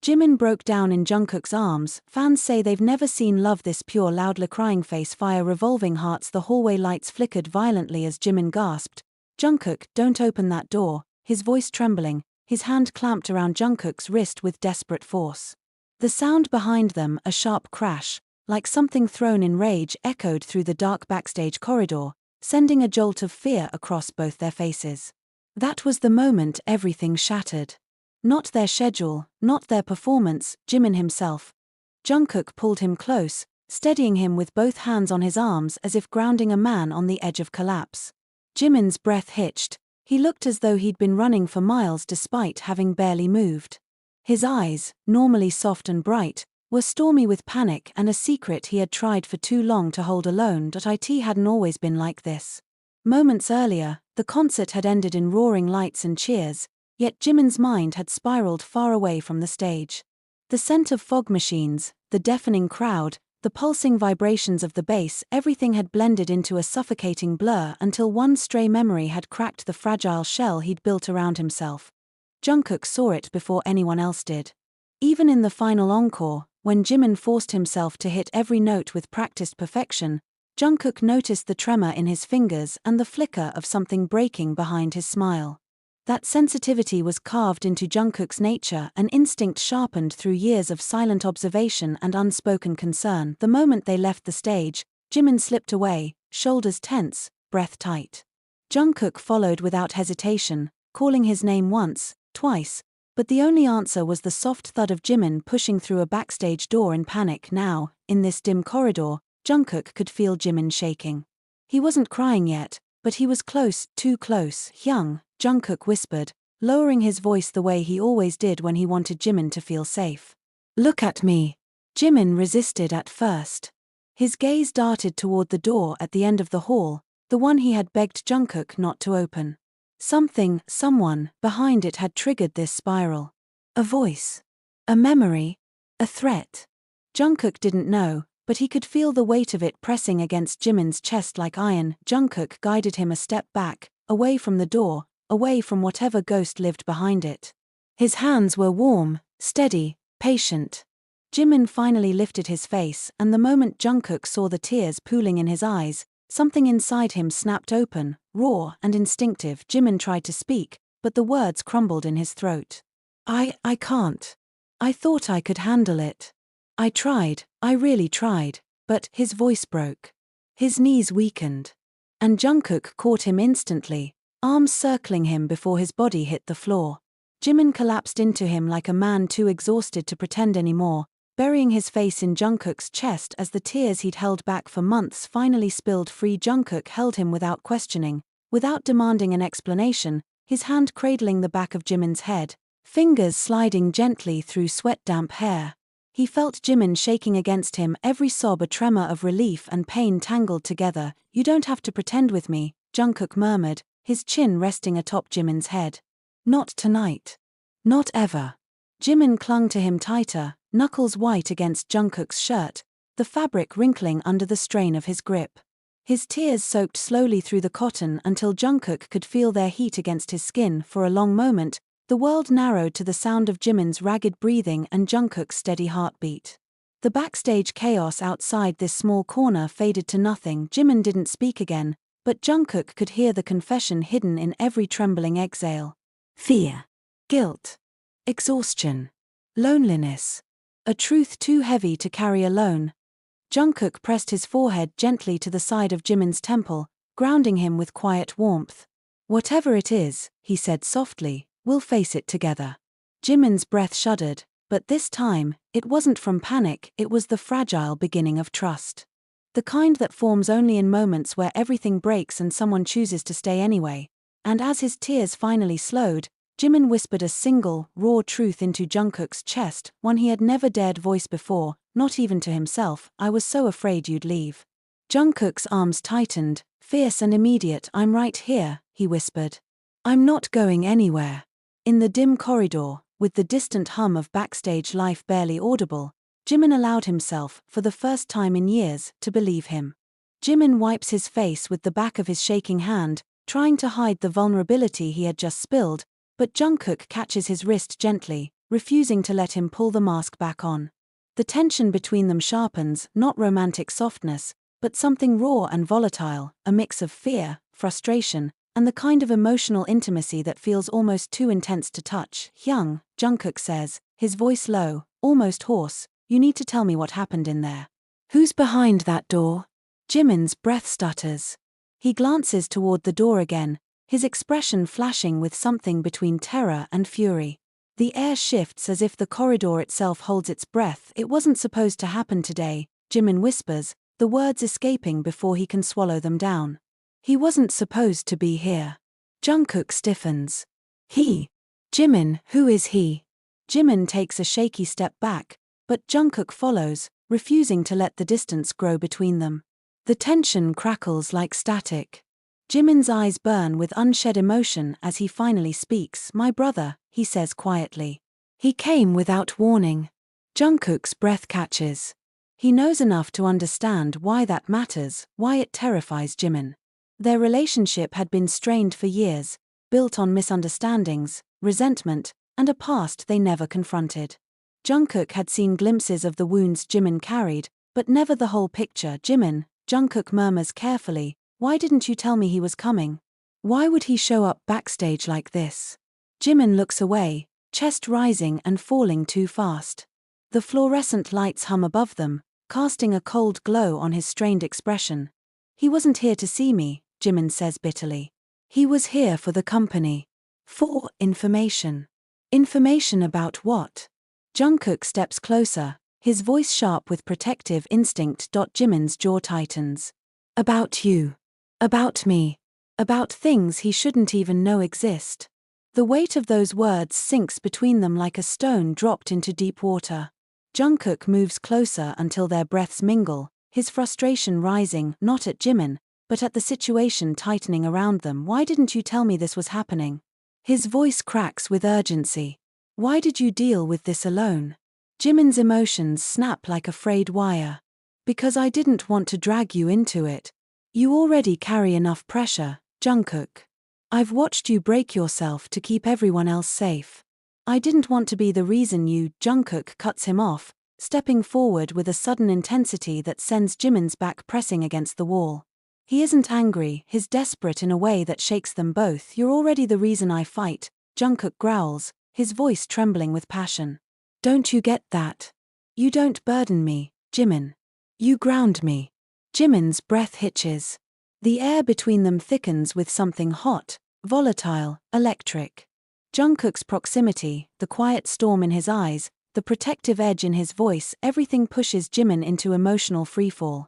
Jimin broke down in Jungkook's arms. Fans say they've never seen love this pure, loudly crying face fire revolving hearts. The hallway lights flickered violently as Jimin gasped, "Jungkook, don't open that door," his voice trembling, his hand clamped around Jungkook's wrist with desperate force. The sound behind them, a sharp crash, like something thrown in rage, echoed through the dark backstage corridor, sending a jolt of fear across both their faces. That was the moment everything shattered. Not their schedule, not their performance, Jimin himself. Jungkook pulled him close, steadying him with both hands on his arms as if grounding a man on the edge of collapse. Jimin's breath hitched. He looked as though he'd been running for miles despite having barely moved. His eyes, normally soft and bright, were stormy with panic and a secret he had tried for too long to hold alone. It hadn't always been like this. Moments earlier, the concert had ended in roaring lights and cheers, yet Jimin's mind had spiraled far away from the stage. The scent of fog machines, the deafening crowd, the pulsing vibrations of the bass, everything had blended into a suffocating blur until one stray memory had cracked the fragile shell he'd built around himself. Jungkook saw it before anyone else did. Even in the final encore, when Jimin forced himself to hit every note with practiced perfection, Jungkook noticed the tremor in his fingers and the flicker of something breaking behind his smile. That sensitivity was carved into Jungkook's nature, an instinct sharpened through years of silent observation and unspoken concern. The moment they left the stage, Jimin slipped away, shoulders tense, breath tight. Jungkook followed without hesitation, calling his name once, twice, but the only answer was the soft thud of Jimin pushing through a backstage door in panic. Now, in this dim corridor, Jungkook could feel Jimin shaking. He wasn't crying yet, but he was close, too close. "Hyung," Jungkook whispered, lowering his voice the way he always did when he wanted Jimin to feel safe. "Look at me." Jimin resisted at first. His gaze darted toward the door at the end of the hall, the one he had begged Jungkook not to open. Someone, behind it had triggered this spiral. A voice. A memory. A threat. Jungkook didn't know, but he could feel the weight of it pressing against Jimin's chest like iron. Jungkook guided him a step back, away from the door, away from whatever ghost lived behind it. His hands were warm, steady, patient. Jimin finally lifted his face, and the moment Jungkook saw the tears pooling in his eyes, something inside him snapped open, raw and instinctive. Jimin tried to speak, but the words crumbled in his throat. I can't. I thought I could handle it. I tried, I really tried, but..." His voice broke. His knees weakened. And Jungkook caught him instantly, arms circling him before his body hit the floor. Jimin collapsed into him like a man too exhausted to pretend anymore, burying his face in Jungkook's chest as the tears he'd held back for months finally spilled free. Jungkook held him without questioning, without demanding an explanation, his hand cradling the back of Jimin's head, fingers sliding gently through sweat-damp hair. He felt Jimin shaking against him, every sob a tremor of relief and pain tangled together. "You don't have to pretend with me," Jungkook murmured, his chin resting atop Jimin's head. "Not tonight. Not ever." Jimin clung to him tighter, knuckles white against Jungkook's shirt, the fabric wrinkling under the strain of his grip. His tears soaked slowly through the cotton until Jungkook could feel their heat against his skin. For a long moment, the world narrowed to the sound of Jimin's ragged breathing and Jungkook's steady heartbeat. The backstage chaos outside this small corner faded to nothing. Jimin didn't speak again, but Jungkook could hear the confession hidden in every trembling exhale. Fear. Guilt. Exhaustion. Loneliness. A truth too heavy to carry alone. Jungkook pressed his forehead gently to the side of Jimin's temple, grounding him with quiet warmth. "Whatever it is," he said softly, "we'll face it together." Jimin's breath shuddered, but this time, it wasn't from panic, it was the fragile beginning of trust. The kind that forms only in moments where everything breaks and someone chooses to stay anyway. And as his tears finally slowed, Jimin whispered a single, raw truth into Jungkook's chest, one he had never dared voice before, not even to himself. "I was so afraid you'd leave." Jungkook's arms tightened, fierce and immediate. "I'm right here," he whispered. "I'm not going anywhere." In the dim corridor, with the distant hum of backstage life barely audible, Jimin allowed himself, for the first time in years, to believe him. Jimin wipes his face with the back of his shaking hand, trying to hide the vulnerability he had just spilled, but Jungkook catches his wrist gently, refusing to let him pull the mask back on. The tension between them sharpens, not romantic softness, but something raw and volatile, a mix of fear, frustration, and the kind of emotional intimacy that feels almost too intense to touch. "Hyung," Jungkook says, his voice low, almost hoarse, "you need to tell me what happened in there." "Who's behind that door?" Jimin's breath stutters. He glances toward the door again, his expression flashing with something between terror and fury. The air shifts as if the corridor itself holds its breath. "It wasn't supposed to happen today," Jimin whispers, the words escaping before he can swallow them down. "He wasn't supposed to be here." Jungkook stiffens. "He? Jimin, who is he?" Jimin takes a shaky step back, but Jungkook follows, refusing to let the distance grow between them. The tension crackles like static. Jimin's eyes burn with unshed emotion as he finally speaks. "My brother," he says quietly. "He came without warning." Jungkook's breath catches. He knows enough to understand why that matters, why it terrifies Jimin. Their relationship had been strained for years, built on misunderstandings, resentment, and a past they never confronted. Jungkook had seen glimpses of the wounds Jimin carried, but never the whole picture. "Jimin," Jungkook murmurs carefully, "why didn't you tell me he was coming? Why would he show up backstage like this?" Jimin looks away, chest rising and falling too fast. The fluorescent lights hum above them, casting a cold glow on his strained expression. "He wasn't here to see me," Jimin says bitterly. "He was here for the company. For information." "Information about what?" Jungkook steps closer, his voice sharp with protective instinct. Jimin's jaw tightens. "About you. About me. About things he shouldn't even know exist." The weight of those words sinks between them like a stone dropped into deep water. Jungkook moves closer until their breaths mingle, his frustration rising not at Jimin, but at the situation tightening around them. "Why didn't you tell me this was happening?" His voice cracks with urgency. "Why did you deal with this alone?" Jimin's emotions snap like a frayed wire. "Because I didn't want to drag you into it. You already carry enough pressure, Jungkook. I've watched you break yourself to keep everyone else safe. I didn't want to be the reason you." Jungkook cuts him off, stepping forward with a sudden intensity that sends Jimin's back pressing against the wall. He isn't angry, he's desperate in a way that shakes them both. "You're already the reason I fight," Jungkook growls, his voice trembling with passion. "Don't you get that? You don't burden me, Jimin. You ground me." Jimin's breath hitches. The air between them thickens with something hot, volatile, electric. Jungkook's proximity, the quiet storm in his eyes, the protective edge in his voice, everything pushes Jimin into emotional freefall.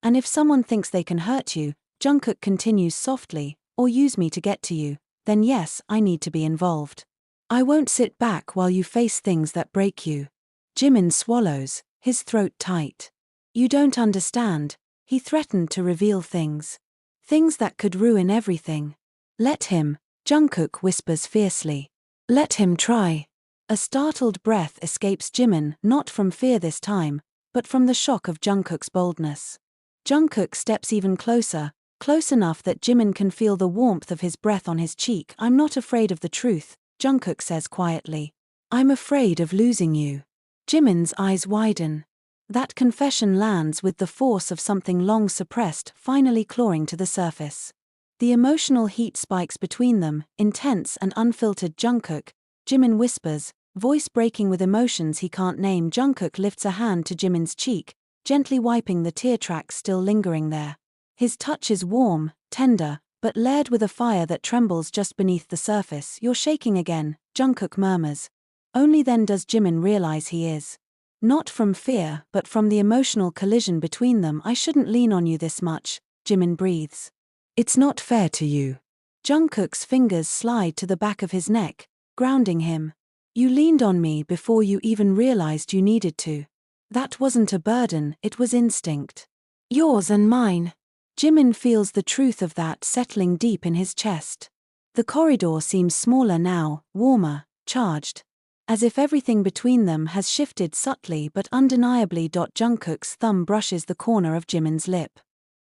"And if someone thinks they can hurt you," Jungkook continues softly, "or use me to get to you, then yes, I need to be involved. I won't sit back while you face things that break you." Jimin swallows, his throat tight. "You don't understand." He threatened to reveal things. Things that could ruin everything. "Let him," Jungkook whispers fiercely. "Let him try." A startled breath escapes Jimin, not from fear this time, but from the shock of Jungkook's boldness. Jungkook steps even closer, close enough that Jimin can feel the warmth of his breath on his cheek. "I'm not afraid of the truth," Jungkook says quietly. "I'm afraid of losing you." Jimin's eyes widen. That confession lands with the force of something long suppressed finally clawing to the surface. The emotional heat spikes between them, intense and unfiltered. "Jungkook," Jimin whispers, voice breaking with emotions he can't name. Jungkook lifts a hand to Jimin's cheek, gently wiping the tear tracks still lingering there. His touch is warm, tender, but layered with a fire that trembles just beneath the surface. "You're shaking again," Jungkook murmurs. Only then does Jimin realize he is. Not from fear, but from the emotional collision between them. "I shouldn't lean on you this much," Jimin breathes. "It's not fair to you." Jungkook's fingers slide to the back of his neck, grounding him. "You leaned on me before you even realized you needed to. That wasn't a burden, it was instinct. Yours and mine." Jimin feels the truth of that settling deep in his chest. The corridor seems smaller now, warmer, charged. As if everything between them has shifted subtly but undeniably. Jungkook's thumb brushes the corner of Jimin's lip.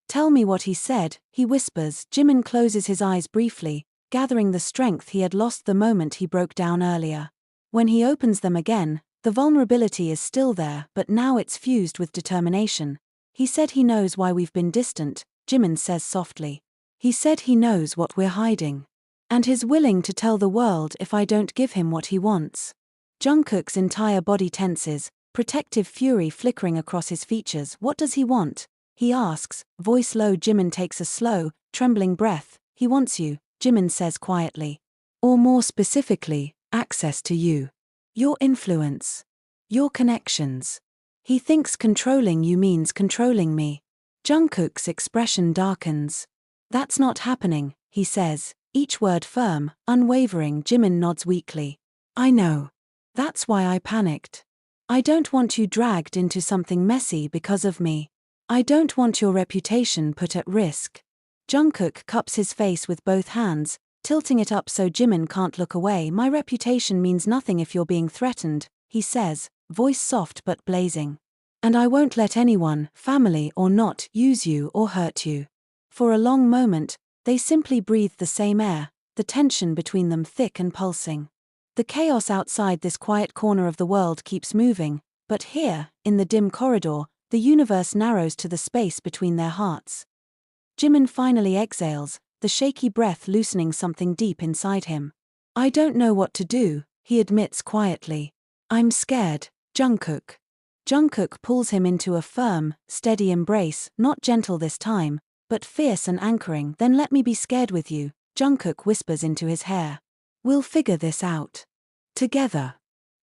"Tell me what he said," he whispers. Jimin closes his eyes briefly, gathering the strength he had lost the moment he broke down earlier. When he opens them again, the vulnerability is still there, but now it's fused with determination. He said he knows why we've been distant, Jimin says softly. He said he knows what we're hiding. And he's willing to tell the world if I don't give him what he wants. Jungkook's entire body tenses, protective fury flickering across his features. What does he want? He asks, voice low. Jimin takes a slow, trembling breath. He wants you, Jimin says quietly. Or more specifically, access to you. Your influence. Your connections. He thinks controlling you means controlling me. Jungkook's expression darkens. That's not happening, he says, each word firm, unwavering. Jimin nods weakly. I know. That's why I panicked. I don't want you dragged into something messy because of me. I don't want your reputation put at risk. Jungkook cups his face with both hands, tilting it up so Jimin can't look away. My reputation means nothing if you're being threatened, he says, voice soft but blazing. And I won't let anyone, family or not, use you or hurt you. For a long moment, they simply breathed the same air, the tension between them thick and pulsing. The chaos outside this quiet corner of the world keeps moving, but here, in the dim corridor, the universe narrows to the space between their hearts. Jimin finally exhales, the shaky breath loosening something deep inside him. I don't know what to do, he admits quietly. I'm scared, Jungkook. Jungkook pulls him into a firm, steady embrace, not gentle this time, but fierce and anchoring. Then let me be scared with you, Jungkook whispers into his hair. We'll figure this out. Together.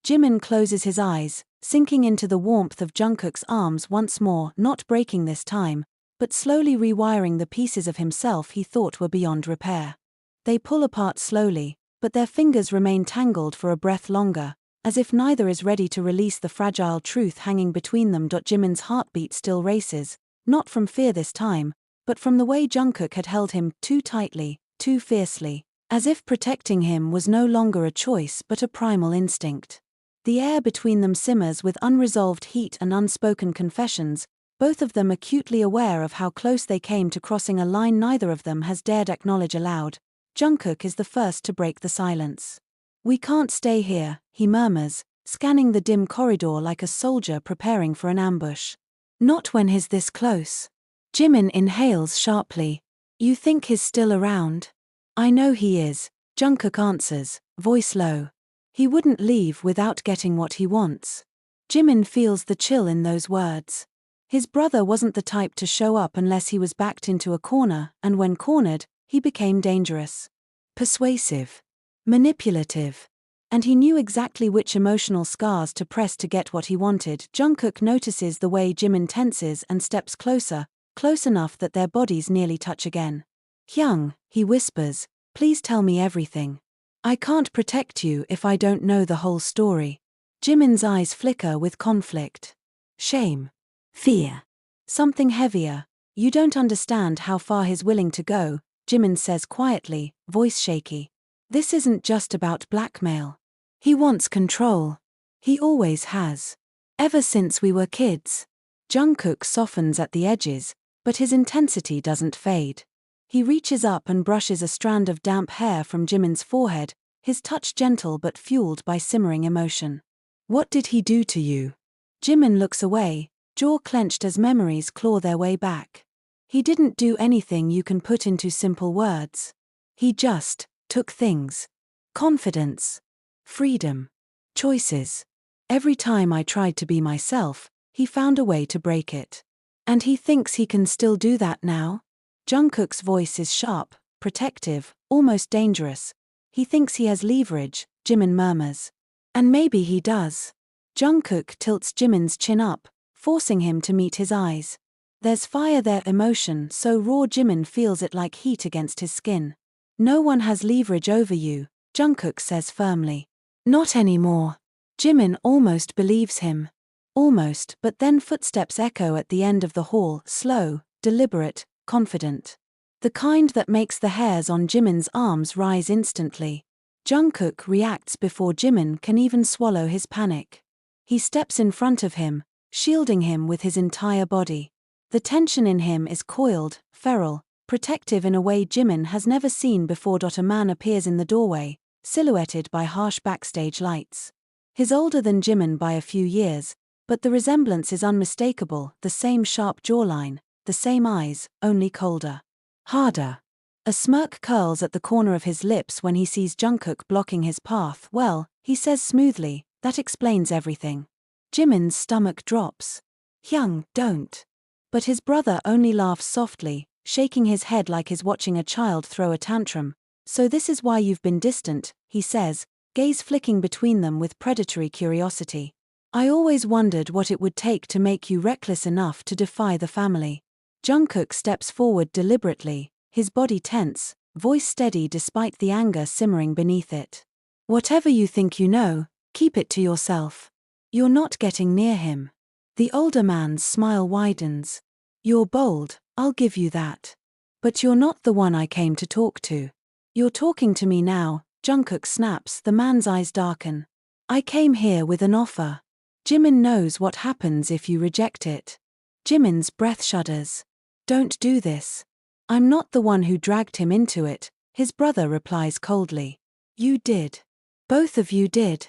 Jimin closes his eyes, sinking into the warmth of Jungkook's arms once more, not breaking this time, but slowly rewiring the pieces of himself he thought were beyond repair. They pull apart slowly, but their fingers remain tangled for a breath longer, as if neither is ready to release the fragile truth hanging between them. Jimin's heartbeat still races, not from fear this time, but from the way Jungkook had held him too tightly, too fiercely, as if protecting him was no longer a choice but a primal instinct. The air between them simmers with unresolved heat and unspoken confessions, both of them acutely aware of how close they came to crossing a line neither of them has dared acknowledge aloud. Jungkook is the first to break the silence. We can't stay here, he murmurs, scanning the dim corridor like a soldier preparing for an ambush. Not when he's this close. Jimin inhales sharply. You think he's still around? I know he is, Jungkook answers, voice low. He wouldn't leave without getting what he wants. Jimin feels the chill in those words. His brother wasn't the type to show up unless he was backed into a corner, and when cornered, he became dangerous. Persuasive. Manipulative. And he knew exactly which emotional scars to press to get what he wanted. Jungkook notices the way Jimin tenses and steps closer, close enough that their bodies nearly touch again. Hyung, he whispers, please tell me everything. I can't protect you if I don't know the whole story. Jimin's eyes flicker with conflict. Shame. Fear. Something heavier. You don't understand how far he's willing to go, Jimin says quietly, voice shaky. This isn't just about blackmail. He wants control. He always has. Ever since we were kids. Jungkook softens at the edges, but his intensity doesn't fade. He reaches up and brushes a strand of damp hair from Jimin's forehead, his touch gentle but fueled by simmering emotion. What did he do to you? Jimin looks away, jaw clenched as memories claw their way back. He didn't do anything you can put into simple words. He just took things. Confidence. Freedom. Choices. Every time I tried to be myself, he found a way to break it. And he thinks he can still do that now? Jungkook's voice is sharp, protective, almost dangerous. He thinks he has leverage, Jimin murmurs. And maybe he does. Jungkook tilts Jimin's chin up, forcing him to meet his eyes. There's fire there, emotion so raw Jimin feels it like heat against his skin. No one has leverage over you, Jungkook says firmly. Not anymore. Jimin almost believes him. Almost, but then footsteps echo at the end of the hall, slow, deliberate, confident. The kind that makes the hairs on Jimin's arms rise instantly. Jungkook reacts before Jimin can even swallow his panic. He steps in front of him, shielding him with his entire body. The tension in him is coiled, feral, protective in a way Jimin has never seen before. A man appears in the doorway, silhouetted by harsh backstage lights. He's older than Jimin by a few years, but the resemblance is unmistakable, the same sharp jawline, the same eyes, only colder. Harder. A smirk curls at the corner of his lips when he sees Jungkook blocking his path. Well, he says smoothly, that explains everything. Jimin's stomach drops. Hyung, don't. But his brother only laughs softly, shaking his head like he's watching a child throw a tantrum. So this is why you've been distant, he says, gaze flicking between them with predatory curiosity. I always wondered what it would take to make you reckless enough to defy the family. Jungkook steps forward deliberately, his body tense, voice steady despite the anger simmering beneath it. Whatever you think you know, keep it to yourself. You're not getting near him. The older man's smile widens. You're bold, I'll give you that. But you're not the one I came to talk to. You're talking to me now, Jungkook snaps, the man's eyes darken. I came here with an offer. Jimin knows what happens if you reject it. Jimin's breath shudders. Don't do this. I'm not the one who dragged him into it, his brother replies coldly. You did. Both of you did.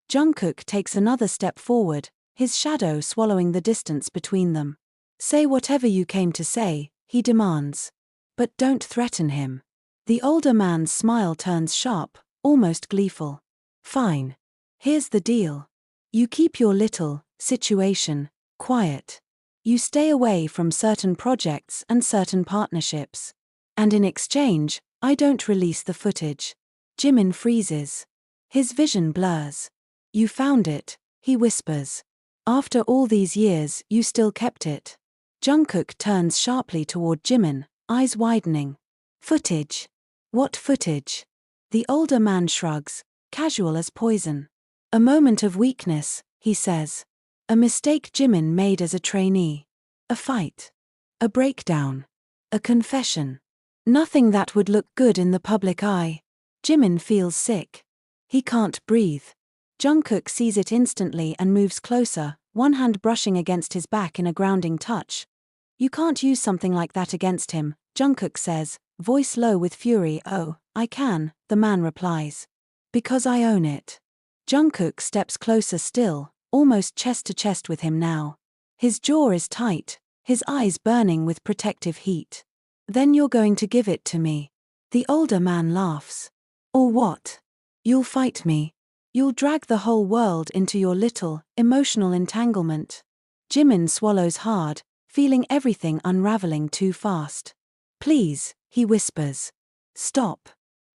Jungkook takes another step forward, his shadow swallowing the distance between them. Say whatever you came to say, he demands. But don't threaten him. The older man's smile turns sharp, almost gleeful. Fine. Here's the deal. You keep your little situation quiet. You stay away from certain projects and certain partnerships. And in exchange, I don't release the footage. Jimin freezes. His vision blurs. You found it, he whispers. After all these years, you still kept it. Jungkook turns sharply toward Jimin, eyes widening. Footage. What footage? The older man shrugs, casual as poison. A moment of weakness, he says. A mistake Jimin made as a trainee. A fight. A breakdown. A confession. Nothing that would look good in the public eye. Jimin feels sick. He can't breathe. Jungkook sees it instantly and moves closer, one hand brushing against his back in a grounding touch. You can't use something like that against him, Jungkook says, voice low with fury. Oh, I can, the man replies. Because I own it. Jungkook steps closer still, almost chest to chest with him now. His jaw is tight, his eyes burning with protective heat. Then you're going to give it to me. The older man laughs. Or what? You'll fight me. You'll drag the whole world into your little, emotional entanglement. Jimin swallows hard, feeling everything unraveling too fast. Please, he whispers. Stop.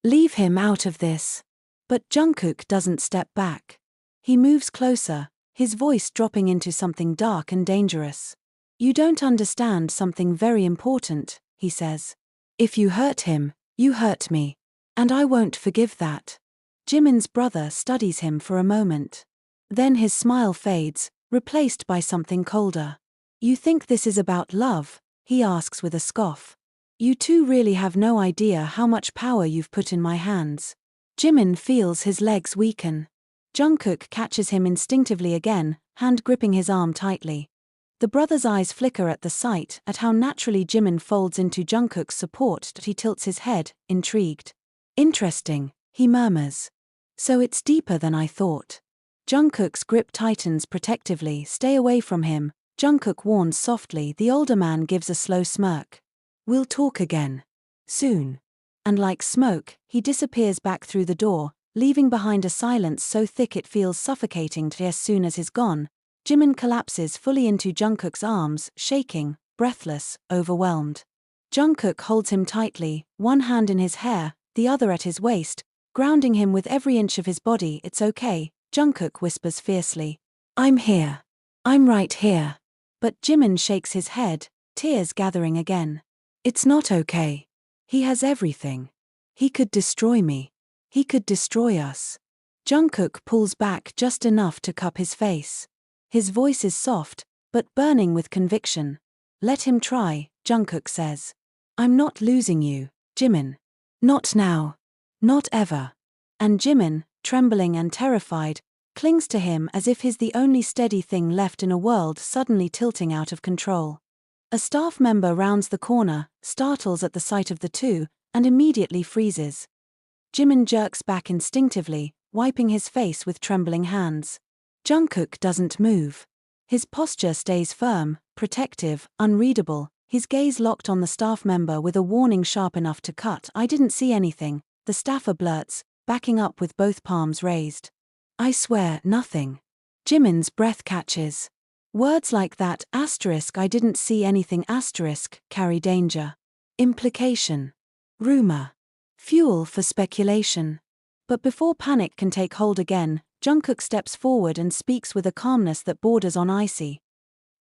Leave him out of this. But Jungkook doesn't step back. He moves closer, his voice dropping into something dark and dangerous. You don't understand something very important, he says. If you hurt him, you hurt me. And I won't forgive that. Jimin's brother studies him for a moment. Then his smile fades, replaced by something colder. You think this is about love? He asks with a scoff. You two really have no idea how much power you've put in my hands. Jimin feels his legs weaken. Jungkook catches him instinctively again, hand gripping his arm tightly. The brother's eyes flicker at the sight at how naturally Jimin folds into Jungkook's support that he tilts his head, intrigued. Interesting, he murmurs. So it's deeper than I thought. Jungkook's grip tightens protectively. Stay away from him, Jungkook warns softly. The older man gives a slow smirk. We'll talk again. Soon. And like smoke, he disappears back through the door, leaving behind a silence so thick it feels suffocating. As soon as he's gone, Jimin collapses fully into Jungkook's arms, shaking, breathless, overwhelmed. Jungkook holds him tightly, one hand in his hair, the other at his waist, grounding him with every inch of his body. It's okay, Jungkook whispers fiercely. I'm here. I'm right here. But Jimin shakes his head, tears gathering again. It's not okay. He has everything. He could destroy me. He could destroy us. Jungkook pulls back just enough to cup his face. His voice is soft, but burning with conviction. Let him try, Jungkook says. I'm not losing you, Jimin. Not now. Not ever. And Jimin, trembling and terrified, clings to him as if he's the only steady thing left in a world suddenly tilting out of control. A staff member rounds the corner, startles at the sight of the two, and immediately freezes. Jimin jerks back instinctively, wiping his face with trembling hands. Jungkook doesn't move. His posture stays firm, protective, unreadable, his gaze locked on the staff member with a warning sharp enough to cut. "I didn't see anything," the staffer blurts, backing up with both palms raised. "I swear, nothing." Jimin's breath catches. Words like that, "I didn't see anything," carry danger. Implication. Rumor. Fuel for speculation. But before panic can take hold again, Jungkook steps forward and speaks with a calmness that borders on icy.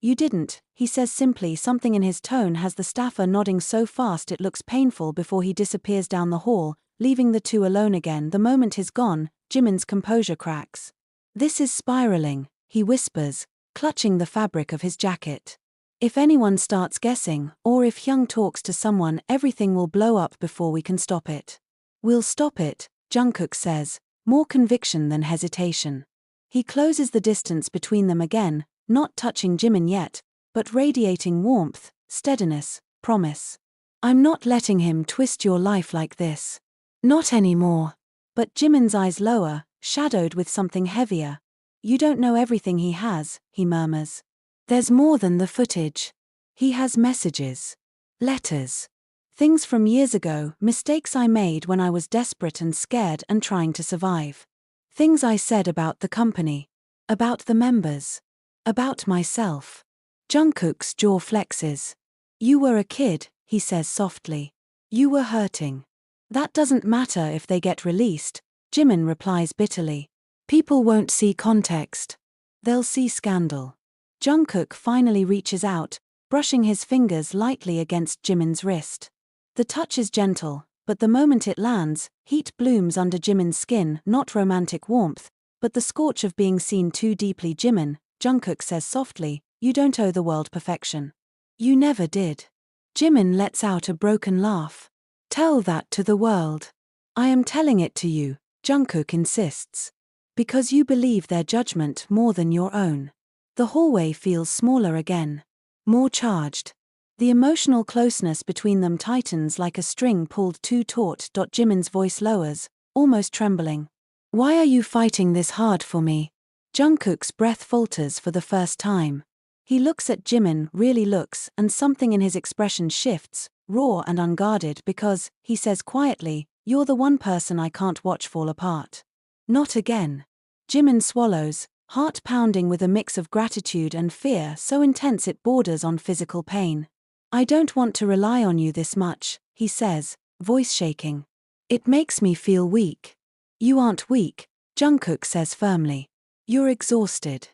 "You didn't," he says simply. Something in his tone has the staffer nodding so fast it looks painful before he disappears down the hall, leaving the two alone again. The moment he's gone, Jimin's composure cracks. "This is spiraling," he whispers, clutching the fabric of his jacket. "If anyone starts guessing, or if Hyung talks to someone, everything will blow up before we can stop it." "We'll stop it," Jungkook says, more conviction than hesitation. He closes the distance between them again, not touching Jimin yet, but radiating warmth, steadiness, promise. "I'm not letting him twist your life like this. Not anymore." But Jimin's eyes lower, shadowed with something heavier. "You don't know everything he has," he murmurs. "There's more than the footage. He has messages. Letters. Things from years ago, mistakes I made when I was desperate and scared and trying to survive. Things I said about the company. About the members. About myself." Jungkook's jaw flexes. "You were a kid," he says softly. "You were hurting. That doesn't matter if they get released," Jimin replies bitterly. "People won't see context. They'll see scandal." Jungkook finally reaches out, brushing his fingers lightly against Jimin's wrist. The touch is gentle, but the moment it lands, heat blooms under Jimin's skin, not romantic warmth, but the scorch of being seen too deeply. "Jimin," Jungkook says softly, "you don't owe the world perfection. You never did." Jimin lets out a broken laugh. "Tell that to the world." "I am telling it to you," Jungkook insists. "Because you believe their judgment more than your own." The hallway feels smaller again. More charged. The emotional closeness between them tightens like a string pulled too taut. Jimin's voice lowers, almost trembling. "Why are you fighting this hard for me?" Jungkook's breath falters for the first time. He looks at Jimin, really looks, and something in his expression shifts, raw and unguarded, "Because," he says quietly, "you're the one person I can't watch fall apart. Not again." Jimin swallows, heart pounding with a mix of gratitude and fear so intense it borders on physical pain. "I don't want to rely on you this much," he says, voice shaking. "It makes me feel weak." "You aren't weak," Jungkook says firmly. "You're exhausted.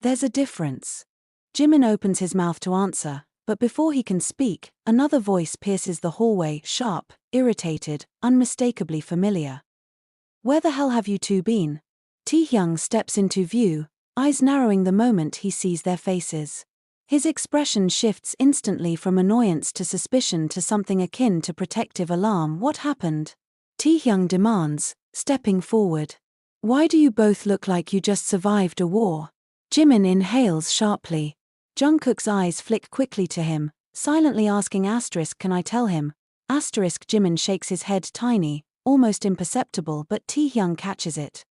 There's a difference." Jimin opens his mouth to answer, but before he can speak, another voice pierces the hallway, sharp, irritated, unmistakably familiar. "Where the hell have you two been?" Taehyung steps into view, eyes narrowing the moment he sees their faces. His expression shifts instantly from annoyance to suspicion to something akin to protective alarm. "What happened?" Taehyung demands, stepping forward. "Why do you both look like you just survived a war?" Jimin inhales sharply. Jungkook's eyes flick quickly to him, silently asking "Can I tell him?" Jimin shakes his head, tiny, almost imperceptible, but Taehyung catches it.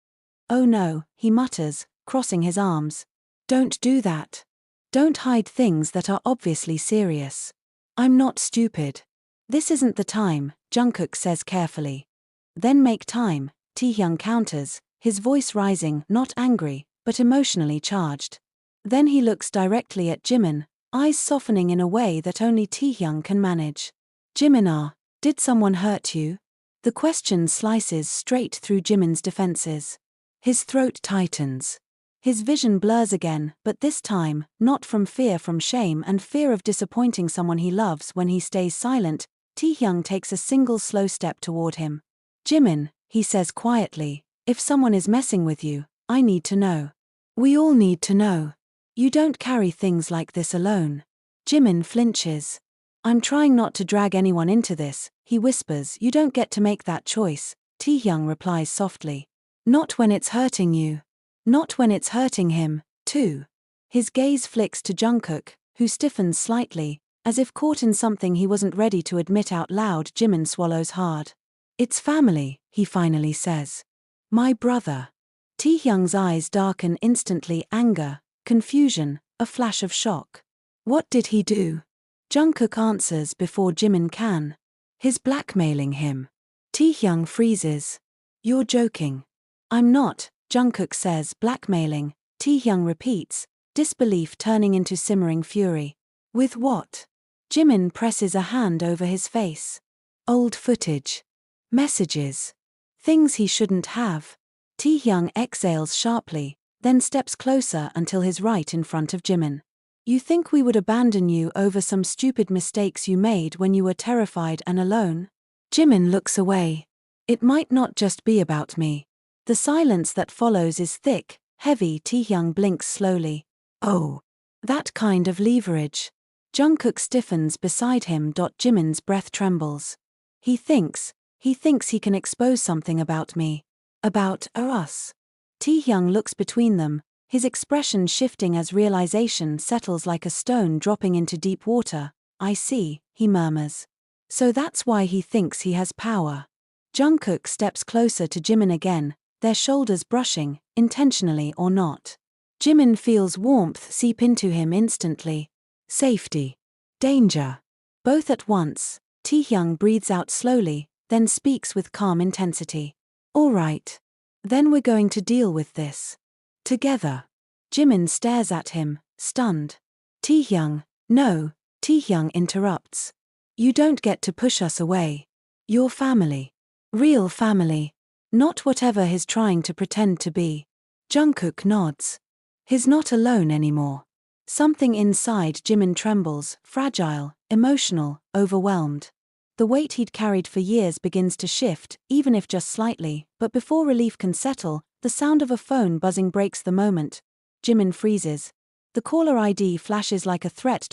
"Oh no," he mutters, crossing his arms. "Don't do that. Don't hide things that are obviously serious." "I'm not stupid. This isn't the time," Jungkook says carefully. "Then make time," Taehyung counters, his voice rising, not angry, but emotionally charged. Then he looks directly at Jimin, eyes softening in a way that only Taehyung can manage. "Jimin, did someone hurt you?" The question slices straight through Jimin's defenses. His throat tightens. His vision blurs again, but this time, not from fear, from shame and fear of disappointing someone he loves. When he stays silent, Taehyung takes a single slow step toward him. "Jimin," he says quietly, "if someone is messing with you, I need to know. We all need to know. You don't carry things like this alone." Jimin flinches. "I'm trying not to drag anyone into this," he whispers. "You don't get to make that choice," Taehyung replies softly. "Not when it's hurting you. Not when it's hurting him, too." His gaze flicks to Jungkook, who stiffens slightly, as if caught in something he wasn't ready to admit out loud. Jimin swallows hard. "It's family," he finally says. "My brother." Taehyung's eyes darken instantly, anger, confusion, a flash of shock. What did he do? Jungkook answers before Jimin can. He's blackmailing him. Taehyung freezes. You're joking. I'm not, Jungkook says, blackmailing. Taehyung repeats, disbelief turning into simmering fury. With what? Jimin presses a hand over his face. Old footage. Messages. Things he shouldn't have. Taehyung exhales sharply, then steps closer until he's right in front of Jimin. You think we would abandon you over some stupid mistakes you made when you were terrified and alone? Jimin looks away. It might not just be about me. The silence that follows is thick, heavy. Taehyung blinks slowly. Oh. That kind of leverage. Jungkook stiffens beside him. Jimin's breath trembles. He thinks he can expose something about me. About us. Taehyung looks between them, his expression shifting as realization settles like a stone dropping into deep water. I see, he murmurs. So that's why he thinks he has power. Jungkook steps closer to Jimin again, their shoulders brushing, intentionally or not. Jimin feels warmth seep into him instantly. Safety. Danger. Both at once. Taehyung breathes out slowly, then speaks with calm intensity. All right. Then we're going to deal with this. Together. Jimin stares at him, stunned. Taehyung, no, Taehyung interrupts. You don't get to push us away. You're family. Real family. Not whatever he's trying to pretend to be. Jungkook nods. He's not alone anymore. Something inside Jimin trembles, fragile, emotional, overwhelmed. The weight he'd carried for years begins to shift, even if just slightly, but before relief can settle, the sound of a phone buzzing breaks the moment. Jimin freezes. The caller ID flashes like a threat.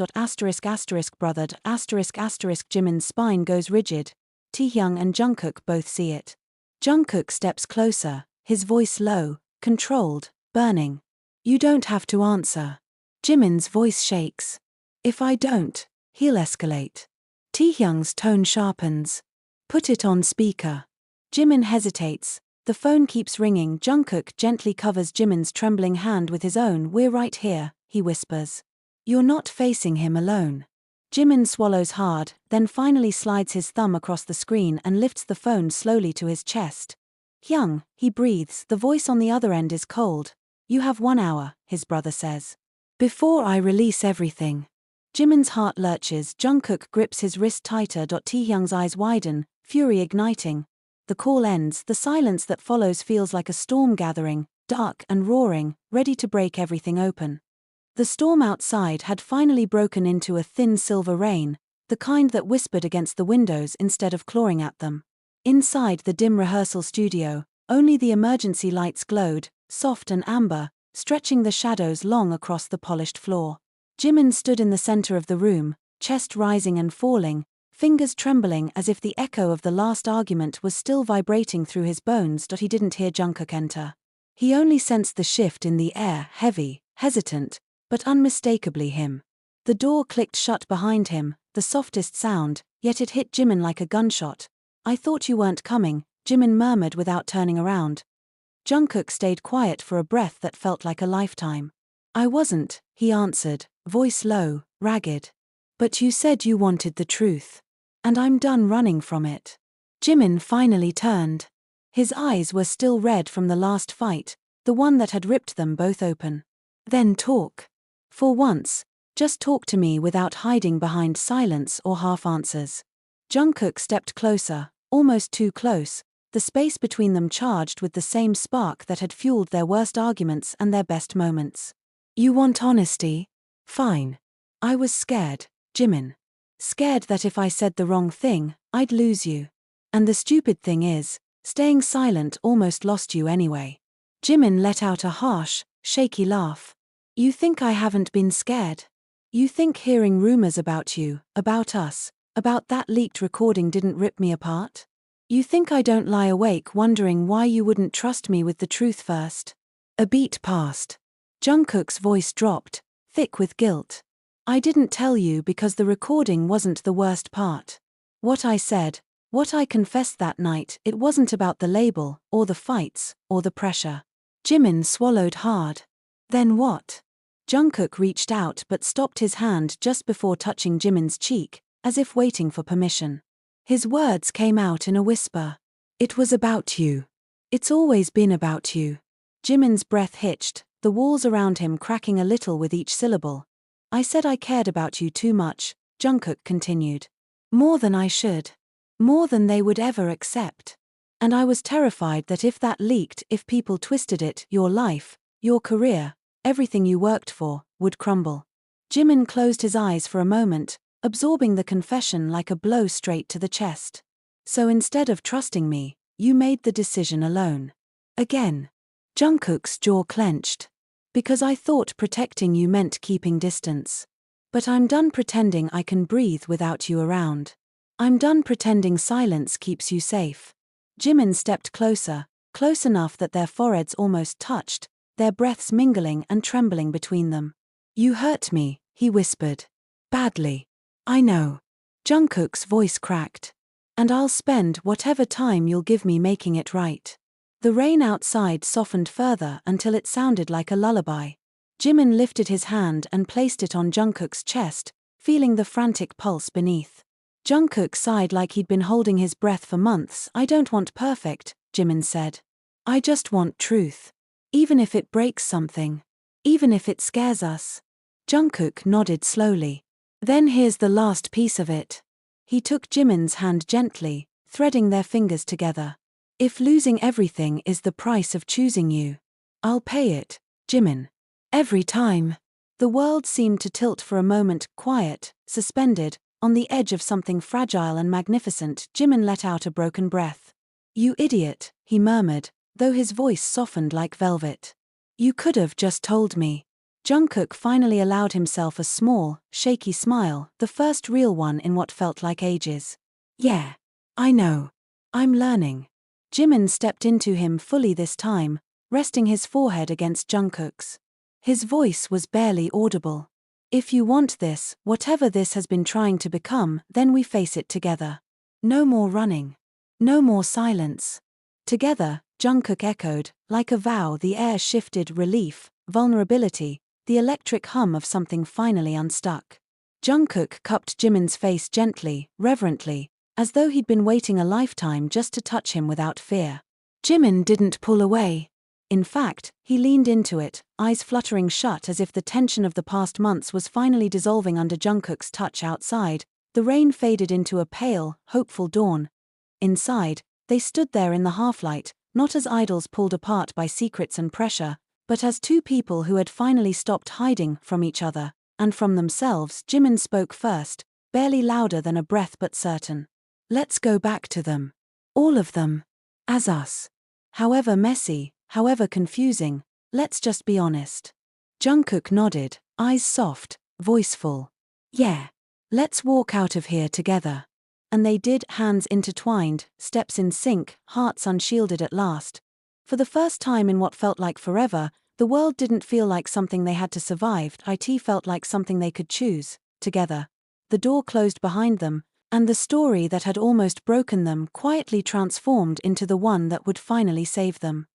Brother. Jimin's spine goes rigid. Taehyung and Jungkook both see it. Jungkook steps closer, his voice low, controlled, burning. You don't have to answer. Jimin's voice shakes. If I don't, he'll escalate. Taehyung's tone sharpens. Put it on speaker. Jimin hesitates. The phone keeps ringing. Jungkook gently covers Jimin's trembling hand with his own. We're right here, he whispers. You're not facing him alone. Jimin swallows hard, then finally slides his thumb across the screen and lifts the phone slowly to his chest. Hyung, he breathes. The voice on the other end is cold. You have 1 hour, his brother says. Before I release everything. Jimin's heart lurches. Jungkook grips his wrist tighter. Taehyung's eyes widen, fury igniting. The call ends. The silence that follows feels like a storm gathering, dark and roaring, ready to break everything open. The storm outside had finally broken into a thin silver rain, the kind that whispered against the windows instead of clawing at them. Inside the dim rehearsal studio, only the emergency lights glowed, soft and amber, stretching the shadows long across the polished floor. Jimin stood in the center of the room, chest rising and falling, fingers trembling as if the echo of the last argument was still vibrating through his bones. He didn't hear Jungkook enter. He only sensed the shift in the air, heavy, hesitant, but unmistakably him. The door clicked shut behind him, the softest sound, yet it hit Jimin like a gunshot. I thought you weren't coming, Jimin murmured without turning around. Jungkook stayed quiet for a breath that felt like a lifetime. I wasn't, he answered, voice low, ragged. But you said you wanted the truth. And I'm done running from it. Jimin finally turned. His eyes were still red from the last fight, the one that had ripped them both open. Then talk. For once, just talk to me without hiding behind silence or half answers. Jungkook stepped closer, almost too close, the space between them charged with the same spark that had fueled their worst arguments and their best moments. You want honesty? Fine. I was scared, Jimin. Scared that if I said the wrong thing, I'd lose you. And the stupid thing is, staying silent almost lost you anyway. Jimin let out a harsh, shaky laugh. You think I haven't been scared? You think hearing rumors about you, about us, about that leaked recording didn't rip me apart? You think I don't lie awake wondering why you wouldn't trust me with the truth first? A beat passed. Jungkook's voice dropped, thick with guilt. I didn't tell you because the recording wasn't the worst part. What I said, what I confessed that night, it wasn't about the label, or the fights, or the pressure. Jimin swallowed hard. Then what? Jungkook reached out but stopped his hand just before touching Jimin's cheek, as if waiting for permission. His words came out in a whisper. It was about you. It's always been about you. Jimin's breath hitched, the walls around him cracking a little with each syllable. I said I cared about you too much, Jungkook continued. More than I should. More than they would ever accept. And I was terrified that if that leaked, if people twisted it, your life, your career, everything you worked for, would crumble. Jimin closed his eyes for a moment, absorbing the confession like a blow straight to the chest. So instead of trusting me, you made the decision alone. Again. Jungkook's jaw clenched. Because I thought protecting you meant keeping distance. But I'm done pretending I can breathe without you around. I'm done pretending silence keeps you safe. Jimin stepped closer, close enough that their foreheads almost touched, their breaths mingling and trembling between them. You hurt me, he whispered. Badly. I know. Jungkook's voice cracked. And I'll spend whatever time you'll give me making it right. The rain outside softened further until it sounded like a lullaby. Jimin lifted his hand and placed it on Jungkook's chest, feeling the frantic pulse beneath. Jungkook sighed like he'd been holding his breath for months. I don't want perfect, Jimin said. I just want truth. Even if it breaks something. Even if it scares us. Jungkook nodded slowly. Then here's the last piece of it. He took Jimin's hand gently, threading their fingers together. If losing everything is the price of choosing you, I'll pay it, Jimin. Every time. The world seemed to tilt for a moment, quiet, suspended, on the edge of something fragile and magnificent. Jimin let out a broken breath. You idiot, he murmured, though his voice softened like velvet. You could have just told me. Jungkook finally allowed himself a small, shaky smile, the first real one in what felt like ages. Yeah. I know. I'm learning. Jimin stepped into him fully this time, resting his forehead against Jungkook's. His voice was barely audible. If you want this, whatever this has been trying to become, then we face it together. No more running. No more silence. Together, Jungkook echoed, like a vow. The air shifted, relief, vulnerability, the electric hum of something finally unstuck. Jungkook cupped Jimin's face gently, reverently, as though he'd been waiting a lifetime just to touch him without fear. Jimin didn't pull away. In fact, he leaned into it, eyes fluttering shut as if the tension of the past months was finally dissolving under Jungkook's touch. Outside, the rain faded into a pale, hopeful dawn. Inside, they stood there in the half-light, not as idols pulled apart by secrets and pressure, but as two people who had finally stopped hiding from each other, and from themselves. Jimin spoke first, barely louder than a breath but certain. Let's go back to them. All of them. As us. However messy, however confusing, let's just be honest. Jungkook nodded, eyes soft, voice full. Yeah. Let's walk out of here together. And they did, hands intertwined, steps in sync, hearts unshielded at last. For the first time in what felt like forever, the world didn't feel like something they had to survive. It felt like something they could choose, together. The door closed behind them, and the story that had almost broken them quietly transformed into the one that would finally save them.